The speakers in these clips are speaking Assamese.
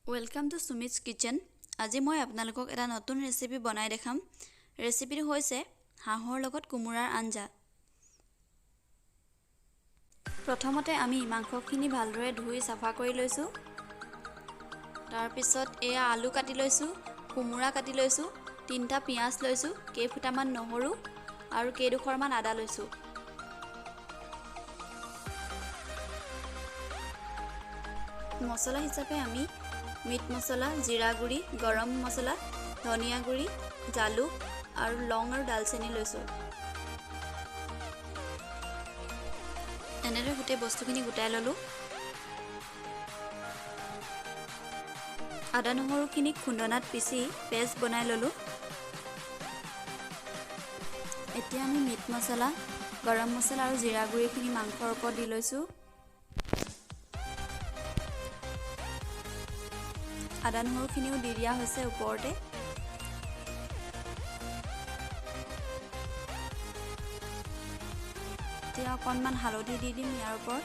Welcome to সুমিটস kitchen. আজি মই আপোনালোকক এটা নতুন ৰেচিপি বনাই দেখাম। ৰেচিপিটো হৈছে হাঁহৰ লগত কোমোৰাৰ আঞ্জা। প্ৰথমতে আমি মাংসখিনি ভালদৰে ধুই চাফা কৰি লৈছোঁ। তাৰ পিছত এয়া আলু কাটি লৈছোঁ, কোমোৰা কাটি লৈছোঁ, 3টা পিঁয়াজ লৈছোঁ, কেইফুটামান নহৰু আৰু কেইডোখৰমান আদা লৈছোঁ। মছলা হিচাপে আমি মিট মছলা, জিৰা গুড়ি, গৰম মছলা, ধনিয়া গুড়ি, জালুক আৰু লং আৰু ডালচেনি লৈছোঁ। এনেদৰে গোটেই বস্তুখিনি গোটাই ল'লোঁ। আদা নহৰুখিনি খুন্দনাত পিচি পেষ্ট বনাই ল'লোঁ। এতিয়া আমি মিট মছলা, গৰম মছলা আৰু জিৰা গুড়িখিনি মাংসৰ ওপৰত দি লৈছোঁ। আদা নহৰুখিনিও দি দিয়া হৈছে ওপৰতে। এতিয়া অকণমান হালধি দি দিম ইয়াৰ ওপৰত।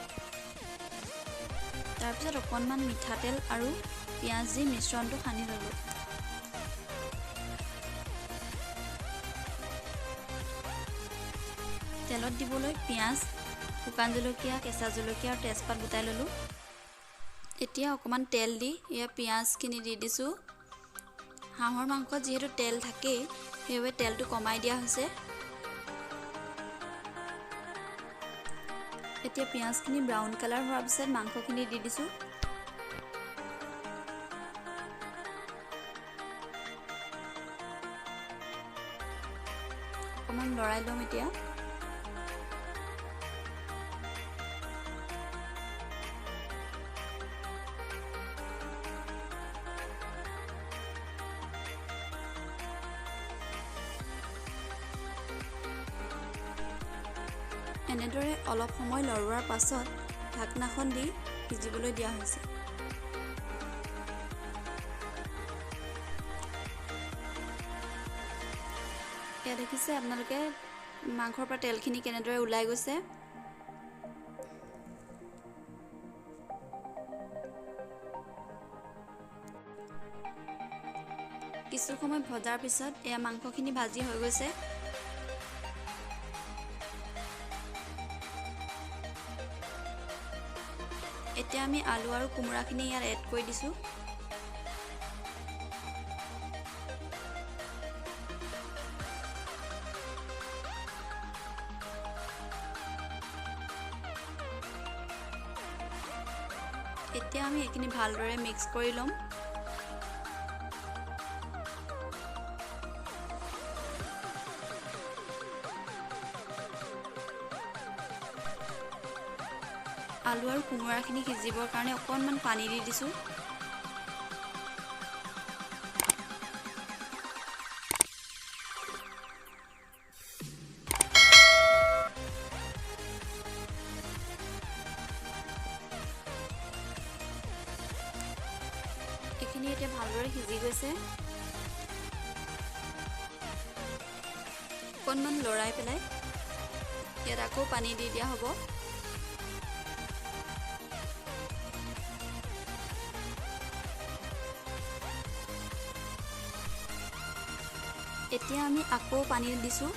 তাৰপিছত অকণমান মিঠাতেল আৰু পিঁয়াজ দি মিশ্ৰণটো সানি ল'লোঁ। তেলত দিবলৈ পিঁয়াজ, শুকান জলকীয়া, কেঁচা জলকীয়া আৰু তেজপাত গোটাই ল'লোঁ। এতিয়া অকণমান তেল দি এয়া পিঁয়াজখিনি দি দিছোঁ। হাঁহৰ মাংসত যিহেতু তেল থাকেই, সেইবাবে তেলটো কমাই দিয়া হৈছে। এতিয়া পিঁয়াজখিনি ব্ৰাউন কালাৰ হোৱাৰ পিছত মাংসখিনি দি দিছোঁ। অকণমান লৰাই ল'ম এতিয়া। এনেদৰে অলপ সময় লৰোৱাৰ পাছত ঢাকনাখন দি সিজিবলৈ দিয়া হৈছে। এয়া দেখিছে আপোনালোকে মাংসৰ পৰা তেলখিনি কেনেদৰে ওলাই গৈছে। কিছু সময় ভজাৰ পিছত এয়া মাংসখিনি ভাজি হৈ গৈছে। এতিয়া আমি আলু আৰু কোমোৰাখিনি ইয়াত এড কৰি দিছোঁ। এতিয়া আমি এইখিনি ভালদৰে মিক্স কৰি ল'ম। আলু আৰু কোমোৰাখিনি সিজিবৰ কাৰণে অকণমান পানী দি দিছোঁ। এইখিনি এতিয়া ভালদৰে সিজি গৈছে। অকণমান লৰাই পেলাই ইয়াত আকৌ পানী দি দিয়া হ'ব। এতিয়া আমি আকৌ পানী দিছোঁ।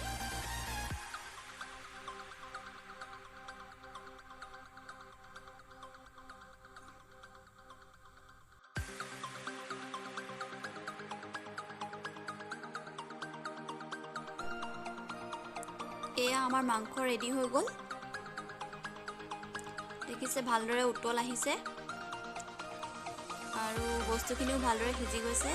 এয়া আমাৰ মাংস ৰেডি হৈ গ'ল। দেখিছে ভালদৰে উতল আহিছে আৰু বস্তুখিনিও ভালদৰে সিজি গৈছে।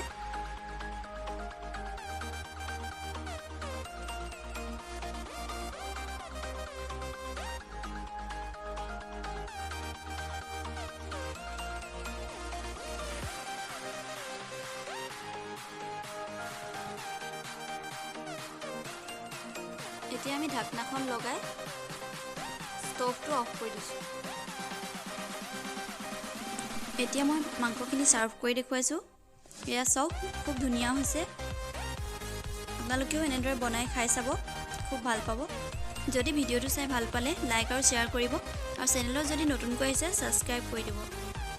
এতিয়া আমি ঢাকনাখন লগাই ষ্টভটো অফ কৰি দিছোঁ। এতিয়া মই মাংসখিনি ছাৰ্ভ কৰি দেখুৱাইছোঁ। এয়া চাওক, খুব ধুনীয়া হৈছে। আপোনালোকেও এনেদৰে বনাই খাই চাব, খুব ভাল পাব। যদি ভিডিঅ'টো চাই ভাল পালে লাইক আৰু শ্বেয়াৰ কৰিব আৰু চেনেলত যদি নতুনকৈ আহিছে ছাবস্ক্ৰাইব কৰি দিব।